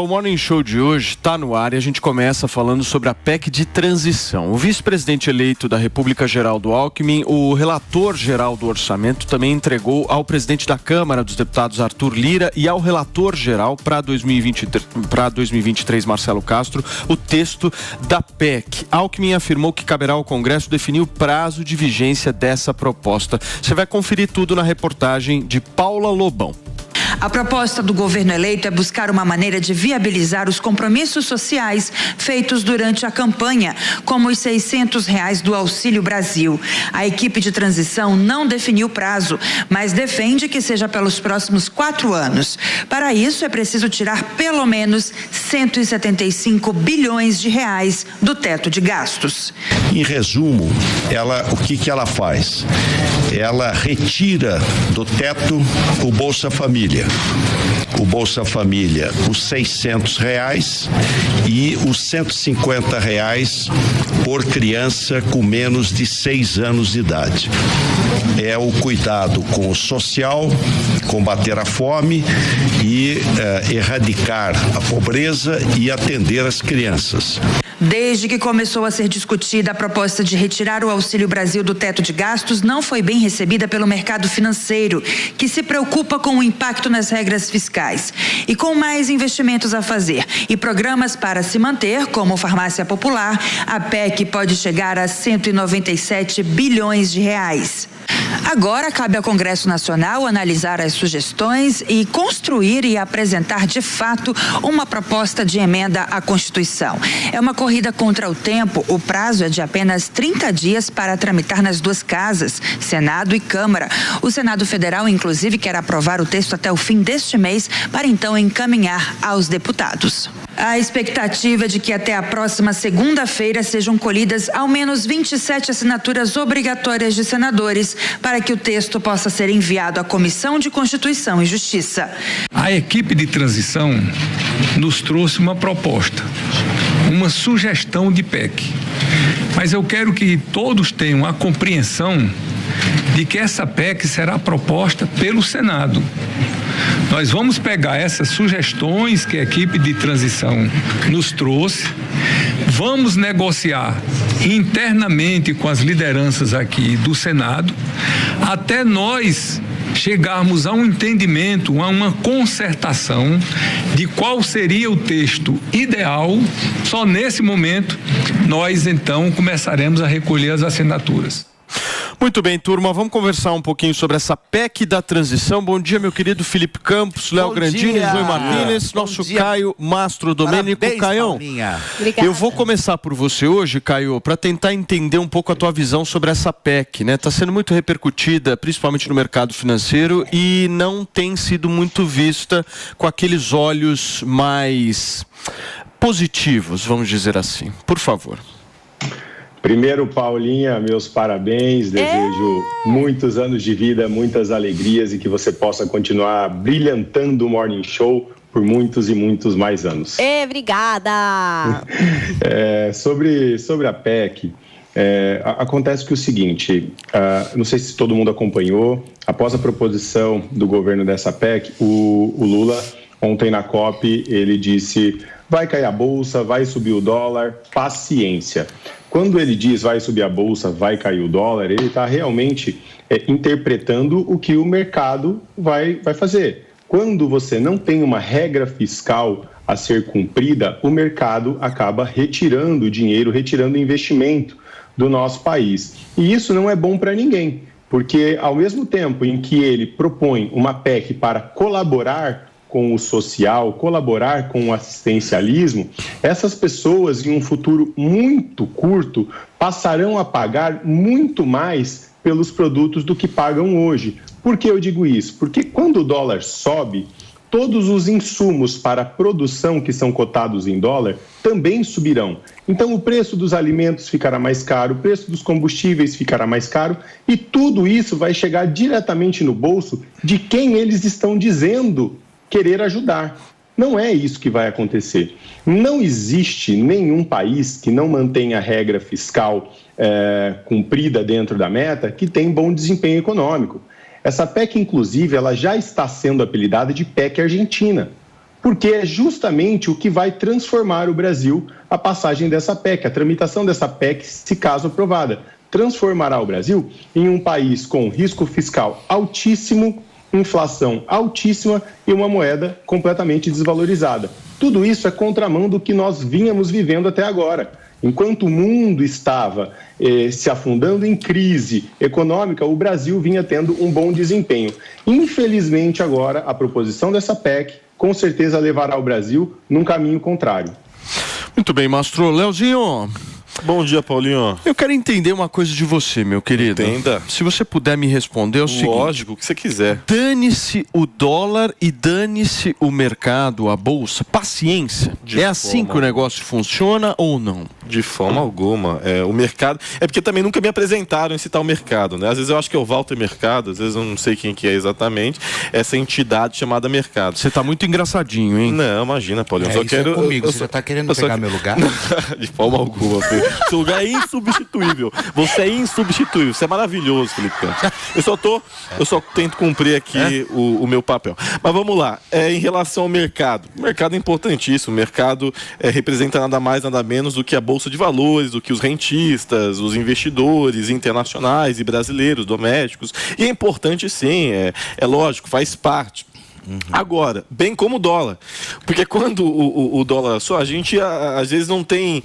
O Morning Show de hoje está no ar e a gente começa falando sobre a PEC de transição. O vice-presidente eleito da República, Geraldo Alckmin, o relator geral do orçamento, também entregou ao presidente da Câmara dos Deputados, Arthur Lira, e ao relator geral para 2023, Marcelo Castro, o texto da PEC. Alckmin afirmou que caberá ao Congresso definir o prazo de vigência dessa proposta. Você vai conferir tudo na reportagem de Paula Lobão. A proposta do governo eleito é buscar uma maneira de viabilizar os compromissos sociais feitos durante a campanha, como os R$600 do Auxílio Brasil. A equipe de transição não definiu prazo, mas defende que seja pelos próximos 4 anos. Para isso, é preciso tirar pelo menos R$175 bilhões do teto de gastos. Em resumo, o que ela faz? Ela retira do teto o Bolsa Família. O Bolsa Família, os R$600 e os R$150 por criança com menos de 6 anos de idade. É o cuidado com o social, combater a fome e erradicar a pobreza e atender as crianças. Desde que começou a ser discutida, a proposta de retirar o Auxílio Brasil do teto de gastos não foi bem recebida pelo mercado financeiro, que se preocupa com o impacto nas regras fiscais. E com mais investimentos a fazer e programas para se manter, como Farmácia Popular, a PEC pode chegar a R$197 bilhões. Agora cabe ao Congresso Nacional analisar as sugestões e construir e apresentar de fato uma proposta de emenda à Constituição. É uma corrida contra o tempo. O prazo é de apenas 30 dias para tramitar nas 2 casas, Senado e Câmara. O Senado Federal, inclusive, quer aprovar o texto até o fim deste mês para então encaminhar aos deputados. A expectativa é de que até a próxima segunda-feira sejam colhidas ao menos 27 assinaturas obrigatórias de senadores para que o texto possa ser enviado à Comissão de Constituição e Justiça. A equipe de transição nos trouxe uma proposta, uma sugestão de PEC. Mas eu quero que todos tenham a compreensão de que essa PEC será proposta pelo Senado. Nós vamos pegar essas sugestões que a equipe de transição nos trouxe, vamos negociar internamente com as lideranças aqui do Senado, até nós chegarmos a um entendimento, a uma concertação de qual seria o texto ideal. Só nesse momento nós então começaremos a recolher as assinaturas. Muito bem, turma, vamos conversar um pouquinho sobre essa PEC da transição. Bom dia, meu querido Felipe Campos, Léo Grandini, Zoe Martínez, nosso Caio Mastro Domênico. Caião, eu vou começar por você hoje, Caio, para tentar entender um pouco a tua visão sobre essa PEC, né? Está sendo muito repercutida, principalmente no mercado financeiro, e não tem sido muito vista com aqueles olhos mais positivos, vamos dizer assim. Por favor. Primeiro, Paulinha, meus parabéns, desejo muitos anos de vida, muitas alegrias e que você possa continuar brilhantando o Morning Show por muitos e muitos mais anos. Obrigada! Sobre a PEC, acontece que o seguinte, não sei se todo mundo acompanhou, após a proposição do governo dessa PEC, o Lula, ontem na COP, ele disse, vai cair a bolsa, vai subir o dólar, paciência. Quando ele diz vai subir a bolsa, vai cair o dólar, ele está realmente interpretando o que o mercado vai fazer. Quando você não tem uma regra fiscal a ser cumprida, o mercado acaba retirando dinheiro, retirando investimento do nosso país. E isso não é bom para ninguém, porque ao mesmo tempo em que ele propõe uma PEC para colaborar com o social, colaborar com o assistencialismo, essas pessoas, em um futuro muito curto, passarão a pagar muito mais pelos produtos do que pagam hoje. Por que eu digo isso? Porque quando o dólar sobe, todos os insumos para a produção que são cotados em dólar também subirão. Então, o preço dos alimentos ficará mais caro, o preço dos combustíveis ficará mais caro e tudo isso vai chegar diretamente no bolso de quem eles estão dizendo querer ajudar. Não é isso que vai acontecer. Não existe nenhum país que não mantenha a regra fiscal cumprida dentro da meta que tem bom desempenho econômico. Essa PEC, inclusive, ela já está sendo apelidada de PEC Argentina, porque é justamente o que vai transformar o Brasil, a passagem dessa PEC, a tramitação dessa PEC, se caso aprovada. Transformará o Brasil em um país com risco fiscal altíssimo, inflação altíssima e uma moeda completamente desvalorizada. Tudo isso é contramão do que nós vínhamos vivendo até agora. Enquanto o mundo estava se afundando em crise econômica, o Brasil vinha tendo um bom desempenho. Infelizmente, agora, a proposição dessa PEC com certeza levará o Brasil num caminho contrário. Muito bem, Mastro. Leozinho. Bom dia, Paulinho. Eu quero entender uma coisa de você, meu querido. Entenda. Se você puder me responder, é o seguinte. Lógico, o que você quiser. Dane-se o dólar e dane-se o mercado, a bolsa. Paciência. É assim que o negócio funciona ou não? De forma alguma. O mercado... É porque também nunca me apresentaram esse tal mercado, né? Às vezes eu acho que é o Walter Mercado, às vezes eu não sei quem que é exatamente. Essa entidade chamada mercado. Você tá muito engraçadinho, hein? Não, imagina, Paulinho. Eu só quero... comigo. Você já tá querendo pegar meu lugar? De forma alguma, filho. Seu lugar é insubstituível. Você é insubstituível. Você é maravilhoso, Felipe Campos. Eu só tento cumprir aqui o meu papel. Mas vamos lá. Em relação ao mercado. O mercado é importantíssimo. O mercado representa nada mais, nada menos do que a Bolsa de Valores, do que os rentistas, os investidores internacionais e brasileiros, domésticos. E é importante, sim. É lógico, faz parte. Agora, bem como o dólar, porque quando o dólar só, a gente às vezes não tem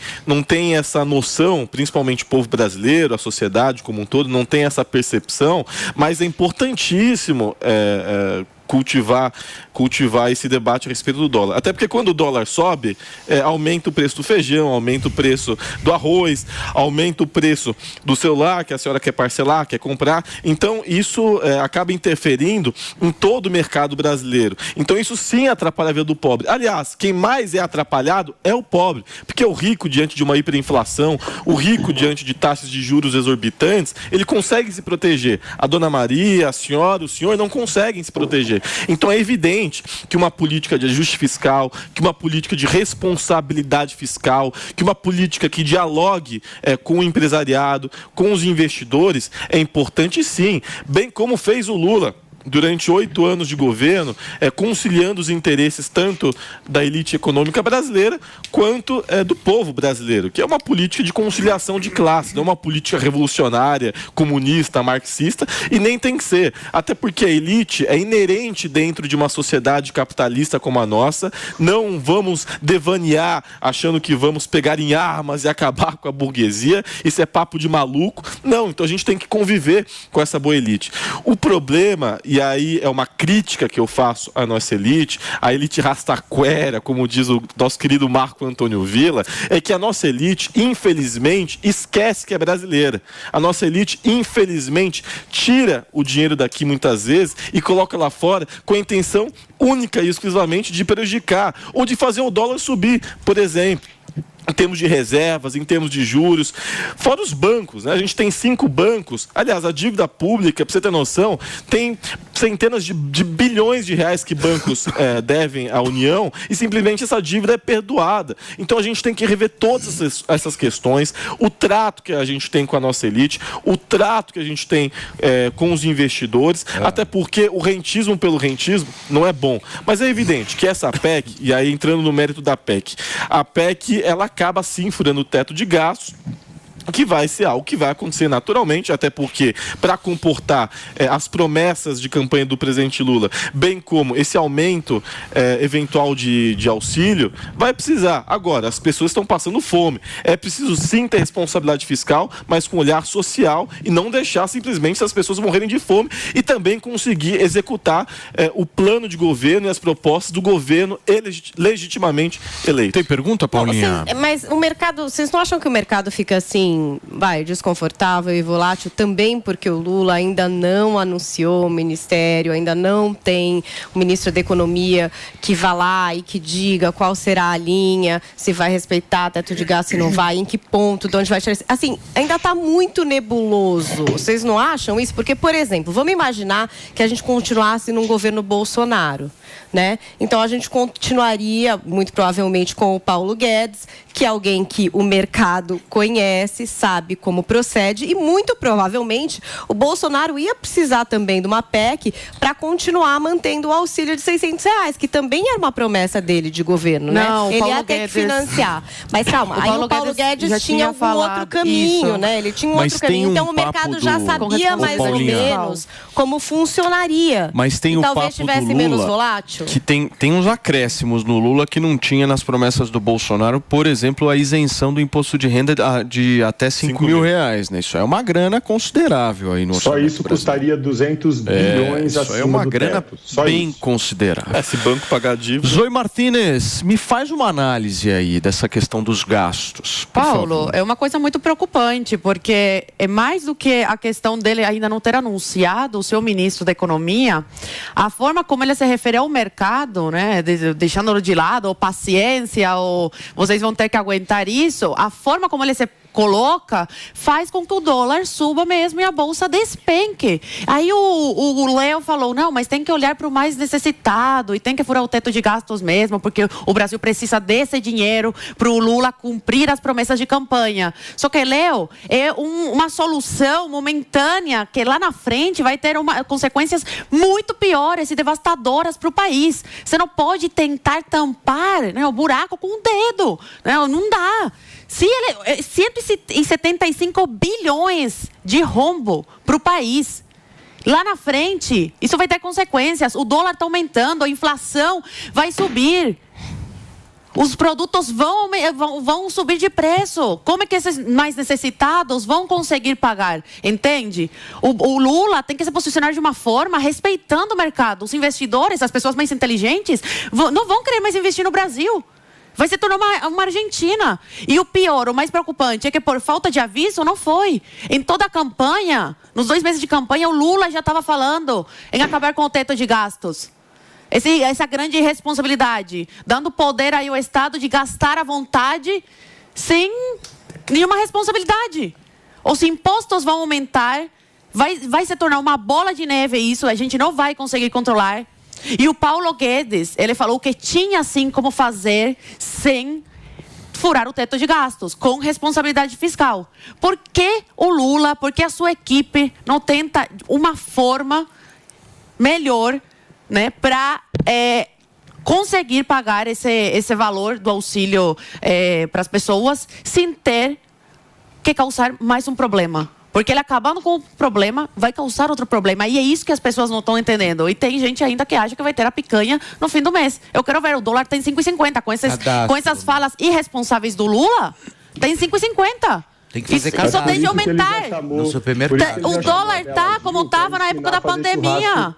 essa noção, principalmente o povo brasileiro, a sociedade como um todo, não tem essa percepção, mas é importantíssimo cultivar esse debate a respeito do dólar. Até porque quando o dólar sobe, aumenta o preço do feijão, aumenta o preço do arroz, aumenta o preço do celular que a senhora quer parcelar, quer comprar. Então, isso acaba interferindo em todo o mercado brasileiro. Então, isso sim atrapalha a vida do pobre. Aliás, quem mais é atrapalhado é o pobre. Porque o rico, diante de uma hiperinflação, o rico, diante de taxas de juros exorbitantes, ele consegue se proteger. A dona Maria, a senhora, o senhor não conseguem se proteger. Então é evidente que uma política de ajuste fiscal, que uma política de responsabilidade fiscal, que uma política que dialogue com o empresariado, com os investidores, é importante sim, bem como fez o Lula durante 8 anos de governo, conciliando os interesses tanto da elite econômica brasileira quanto do povo brasileiro, que é uma política de conciliação de classe, não uma política revolucionária, comunista, marxista, e nem tem que ser, até porque a elite é inerente dentro de uma sociedade capitalista como a nossa. Não vamos devanear achando que vamos pegar em armas e acabar com a burguesia, isso é papo de maluco. Não, então a gente tem que conviver com essa boa elite. O problema, e aí é uma crítica que eu faço à nossa elite, a elite rastaquera, como diz o nosso querido Marco Antônio Villa, é que a nossa elite, infelizmente, esquece que é brasileira. A nossa elite, infelizmente, tira o dinheiro daqui muitas vezes e coloca lá fora com a intenção única e exclusivamente de prejudicar ou de fazer o dólar subir, por exemplo. Em termos de reservas, em termos de juros, fora os bancos, né? A gente tem 5 bancos, aliás, a dívida pública, para você ter noção, tem centenas de bilhões de reais que bancos devem à União e simplesmente essa dívida é perdoada. Então a gente tem que rever todas essas questões, o trato que a gente tem com a nossa elite, o trato que a gente tem com os investidores, até porque o rentismo pelo rentismo não é bom. Mas é evidente que essa PEC, e aí entrando no mérito da PEC, a PEC, ela acaba sim furando o teto de gastos, que vai ser algo que vai acontecer naturalmente, até porque para comportar as promessas de campanha do presidente Lula, bem como esse aumento eventual de auxílio, vai precisar. Agora, as pessoas estão passando fome. É preciso sim ter responsabilidade fiscal, mas com olhar social e não deixar simplesmente as pessoas morrerem de fome e também conseguir executar o plano de governo e as propostas do governo legitimamente eleito. Tem pergunta, Paulinha? Mas o mercado, vocês não acham que o mercado fica assim, desconfortável e volátil também porque o Lula ainda não anunciou o ministério, ainda não tem o ministro da Economia que vá lá e que diga qual será a linha, se vai respeitar teto de gasto, se não vai, em que ponto, de onde vai tirar. Assim, ainda está muito nebuloso. Vocês não acham isso? Porque, por exemplo, vamos imaginar que a gente continuasse num governo Bolsonaro. né? Então a gente continuaria, muito provavelmente, com o Paulo Guedes, que é alguém que o mercado conhece, sabe como procede, e muito provavelmente o Bolsonaro ia precisar também de uma PEC para continuar mantendo o auxílio de R$600, que também era uma promessa dele de governo, né? Não, ele ia ter que financiar. Mas calma, aí o Paulo Guedes tinha algum outro caminho, né? Ele tinha um outro caminho. Então o mercado já sabia mais ou menos como funcionaria. Mas tem e o talvez papo tivesse do Lula, menos volátil. que tem uns acréscimos no Lula que não tinha nas promessas do Bolsonaro, por exemplo, a isenção do imposto de renda de até 5 mil reais, né? Isso é uma grana considerável aí no Só isso custaria 200 bilhões acima do teto. Isso é uma grana bem considerável. Se banco pagar dívida... Zoe Martínez, me faz uma análise aí dessa questão dos gastos. Paulo, é uma coisa muito preocupante, porque é mais do que a questão dele ainda não ter anunciado, o seu ministro da Economia, a forma como ele se refere ao mercado, né, deixando-o de lado, ou paciência, ou vocês vão ter que aguentar isso, a forma como ele se coloca, faz com que o dólar suba mesmo e a bolsa despenque. Aí o Léo falou, não, mas tem que olhar para o mais necessitado e tem que furar o teto de gastos mesmo, porque o Brasil precisa desse dinheiro para o Lula cumprir as promessas de campanha. Só que, Léo, é uma solução momentânea que lá na frente vai ter consequências muito piores e devastadoras para o país. Você não pode tentar tampar, né, o buraco com o dedo. Né? Não dá. Se ele 175 bilhões de rombo para o país. Lá na frente, isso vai ter consequências. O dólar está aumentando, a inflação vai subir. Os produtos vão subir de preço. Como é que esses mais necessitados vão conseguir pagar? Entende? O Lula tem que se posicionar de uma forma respeitando o mercado. Os investidores, as pessoas mais inteligentes, não vão querer mais investir no Brasil. Vai se tornar uma Argentina. E o pior, o mais preocupante, é que por falta de aviso não foi. Em toda a campanha, nos 2 meses de campanha, o Lula já estava falando em acabar com o teto de gastos. Essa grande irresponsabilidade, dando poder aí ao Estado de gastar à vontade sem nenhuma responsabilidade. Os impostos vão aumentar, vai se tornar uma bola de neve isso, a gente não vai conseguir controlar. E o Paulo Guedes, ele falou que tinha sim como fazer sem furar o teto de gastos, com responsabilidade fiscal. Por que o Lula, por que a sua equipe não tenta uma forma melhor, né, para conseguir pagar esse valor do auxílio para as pessoas sem ter que causar mais um problema? Porque ele acabando com o problema, vai causar outro problema. E é isso que as pessoas não estão entendendo. E tem gente ainda que acha que vai ter a picanha no fim do mês. Eu quero ver, o dólar tem 5,50. Com essas falas irresponsáveis do Lula, tem 5,50. Tem que fazer cadastro. Isso tem de aumentar. No supermercado. O dólar está como estava na época da pandemia.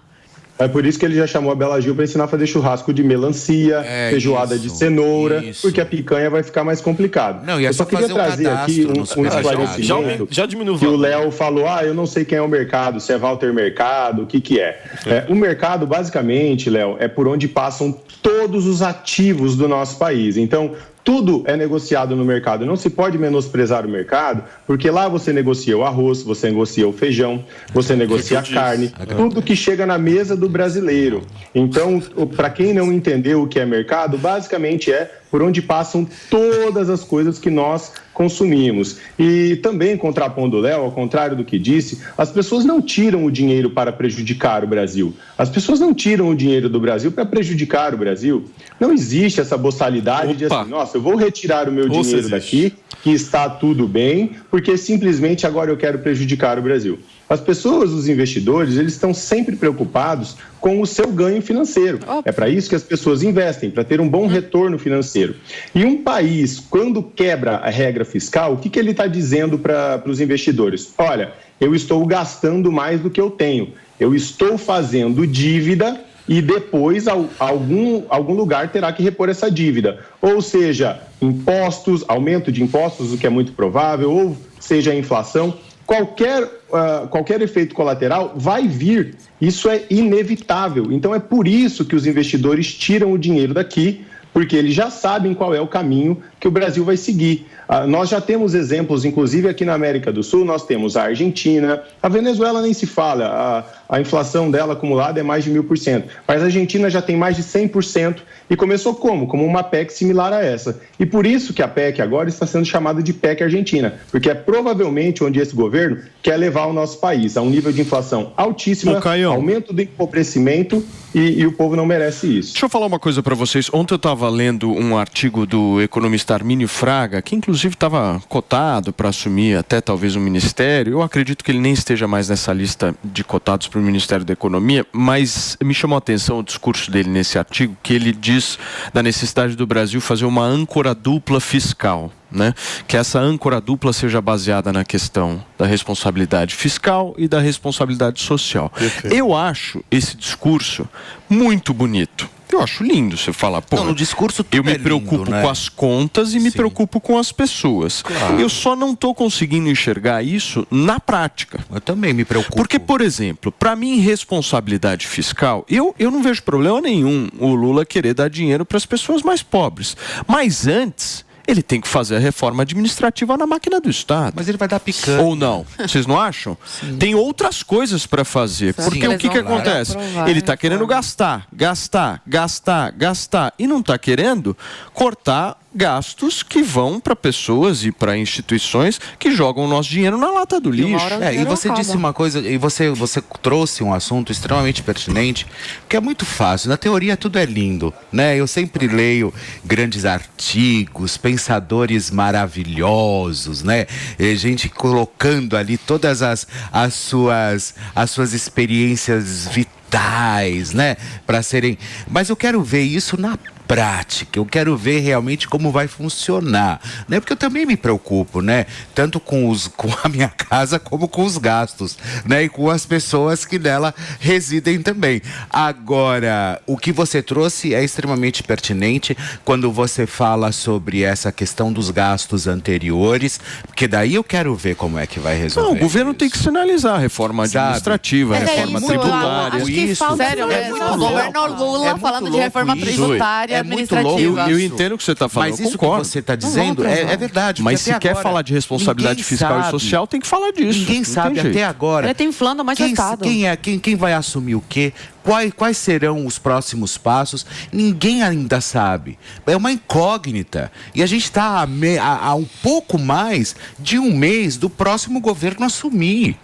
É por isso que ele já chamou a Bela Gil para ensinar a fazer churrasco de melancia, feijoada de cenoura, porque a picanha vai ficar mais complicado. Não, eu só queria trazer aqui um esclarecimento já diminuiu que o Léo falou, eu não sei quem é o mercado, se é Walter Mercado, o que é. O mercado, basicamente, Léo, é por onde passam todos os ativos do nosso país. Então, tudo é negociado no mercado. Não se pode menosprezar o mercado, porque lá você negocia o arroz, você negocia o feijão, você negocia a carne, tudo que chega na mesa do brasileiro. Então, para quem não entendeu o que é mercado, basicamente é por onde passam todas as coisas que nós consumimos. E também, contrapondo o Léo, ao contrário do que disse, as pessoas não tiram o dinheiro para prejudicar o Brasil. As pessoas não tiram o dinheiro do Brasil para prejudicar o Brasil. Não existe essa boçalidade de assim, nossa, eu vou retirar o meu dinheiro daqui, que está tudo bem, porque simplesmente agora eu quero prejudicar o Brasil. As pessoas, os investidores, eles estão sempre preocupados com o seu ganho financeiro. É para isso que as pessoas investem, para ter um bom retorno financeiro. E um país, quando quebra a regra fiscal, o que ele está dizendo para os investidores? Olha, eu estou gastando mais do que eu tenho. Eu estou fazendo dívida e depois algum lugar terá que repor essa dívida. Ou seja, impostos, aumento de impostos, o que é muito provável, ou seja, a inflação. Qualquer efeito colateral vai vir, isso é inevitável. Então é por isso que os investidores tiram o dinheiro daqui, porque eles já sabem qual é o caminho que o Brasil vai seguir. Nós já temos exemplos, inclusive aqui na América do Sul, nós temos a Argentina, a Venezuela nem se fala, a inflação dela acumulada é mais de 1.000%. Mas a Argentina já tem mais de 100% e começou como? Como uma PEC similar a essa. E por isso que a PEC agora está sendo chamada de PEC Argentina, porque é provavelmente onde esse governo quer levar o nosso país a um nível de inflação altíssima, aumento do empobrecimento e o povo não merece isso. Deixa eu falar uma coisa para vocês. Ontem eu estava lendo um artigo do economista Armínio Fraga, que inclusive estava cotado para assumir até talvez um ministério. Eu acredito que ele nem esteja mais nessa lista de cotados para o Ministério da Economia, mas me chamou a atenção o discurso dele nesse artigo, que ele diz da necessidade do Brasil fazer uma âncora dupla fiscal. Né? Que essa âncora dupla seja baseada na questão da responsabilidade fiscal e da responsabilidade social. Perfeito. Eu acho esse discurso muito bonito. Eu acho lindo você falar, pô, no discurso tudo eu me preocupo com as contas e me preocupo com as pessoas. Claro. Eu só não estou conseguindo enxergar isso na prática. Eu também me preocupo. Porque, por exemplo, para mim, responsabilidade fiscal, eu não vejo problema nenhum o Lula querer dar dinheiro para as pessoas mais pobres. Mas antes, ele tem que fazer a reforma administrativa na máquina do Estado. Mas ele vai dar picanha. Ou não? Vocês não acham? Sim. Tem outras coisas para fazer. Sim. Porque o que acontece? Ele está querendo gastar. E não está querendo cortar gastos que vão para pessoas e para instituições que jogam o nosso dinheiro na lata do lixo. E você disse uma coisa, e você trouxe um assunto extremamente pertinente, que é muito fácil. Na teoria tudo é lindo, né? Eu sempre leio grandes artigos, pensadores maravilhosos, né? E gente colocando ali todas as suas experiências vitais, né? Para serem... Mas eu quero ver isso na prática, eu quero ver realmente como vai funcionar, né? Porque eu também me preocupo, né? Tanto com a minha casa como com os gastos, né? E com as pessoas que nela residem também. Agora, o que você trouxe é extremamente pertinente quando você fala sobre essa questão dos gastos anteriores, porque daí eu quero ver como é que vai resolver. Não, o governo tem que sinalizar a reforma administrativa, a reforma tributária. Sério mesmo, o governo Lula falando de reforma tributária. É muito louco. Eu entendo o que você está falando. Mas isso que você está dizendo é verdade. Mas se quer falar de responsabilidade fiscal e social, tem que falar disso. Ninguém sabe até agora. Ele está inflando mais o Estado. Quem vai assumir o quê? Quais serão os próximos passos? Ninguém ainda sabe. É uma incógnita. E a gente está há um pouco mais de um mês do próximo governo assumir.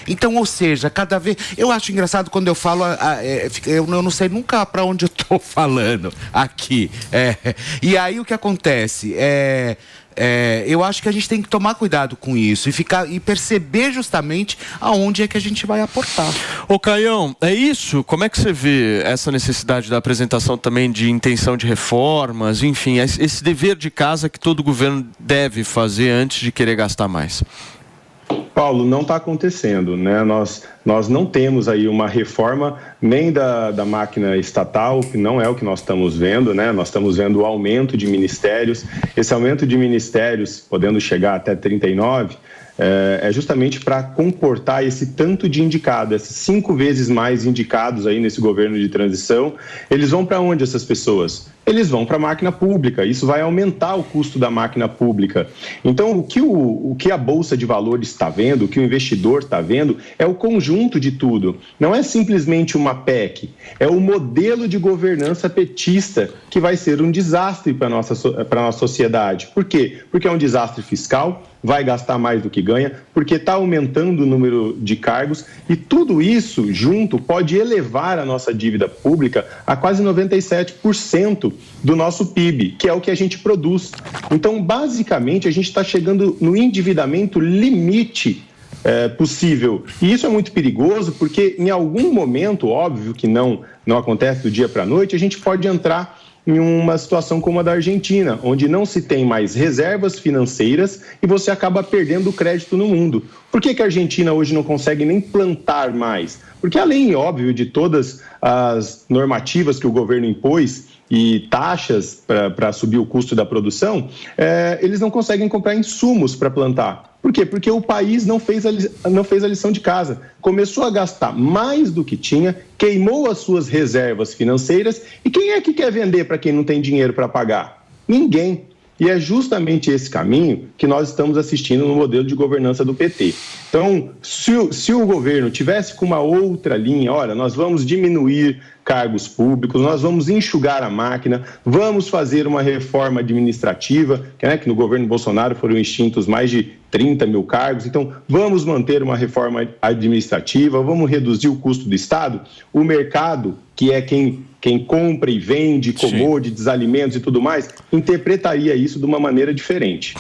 Então, ou seja, cada vez... Eu acho engraçado quando eu falo... eu não sei nunca para onde eu estou falando aqui. E aí o que acontece? Eu acho que a gente tem que tomar cuidado com isso e perceber justamente aonde é que a gente vai aportar. Ô Caião, é isso? Como é que você vê essa necessidade da apresentação também de intenção de reformas, enfim, esse dever de casa que todo governo deve fazer antes de querer gastar mais? Paulo, não está acontecendo, né? Nós não temos aí uma reforma nem da máquina estatal, que não é o que nós estamos vendo, né? Nós estamos vendo o aumento de ministérios. Esse aumento de ministérios, podendo chegar até 39, é justamente para comportar esse tanto de indicado, esses 5 vezes mais indicados aí nesse governo de transição. Eles vão para onde essas pessoas? Eles vão para a máquina pública, isso vai aumentar o custo da máquina pública. Então, o que a Bolsa de Valores está vendo, o que o investidor está vendo, é o conjunto de tudo. Não é simplesmente uma PEC, é o modelo de governança petista que vai ser um desastre para a nossa sociedade. Por quê? Porque é um desastre fiscal, vai gastar mais do que ganha, porque está aumentando o número de cargos e tudo isso junto pode elevar a nossa dívida pública a quase 97% do nosso PIB, que é o que a gente produz. Então, basicamente, a gente está chegando no endividamento limite possível. E isso é muito perigoso porque, em algum momento, óbvio que não acontece do dia para a noite, a gente pode entrar em uma situação como a da Argentina, onde não se tem mais reservas financeiras e você acaba perdendo o crédito no mundo. Por que a Argentina hoje não consegue nem plantar mais? Porque além, óbvio, de todas as normativas que o governo impôs e taxas para subir o custo da produção, eles não conseguem comprar insumos para plantar. Por quê? Porque o país não fez a lição de casa. Começou a gastar mais do que tinha, queimou as suas reservas financeiras. E quem é que quer vender para quem não tem dinheiro para pagar? Ninguém. E é justamente esse caminho que nós estamos assistindo no modelo de governança do PT. Então, se o governo tivesse com uma outra linha, olha, nós vamos diminuir cargos públicos, nós vamos enxugar a máquina, vamos fazer uma reforma administrativa, que no governo Bolsonaro foram extintos mais de 30 mil cargos, então vamos manter uma reforma administrativa, vamos reduzir o custo do Estado, o mercado, que é quem compra e vende commodities, alimentos e tudo mais, interpretaria isso de uma maneira diferente.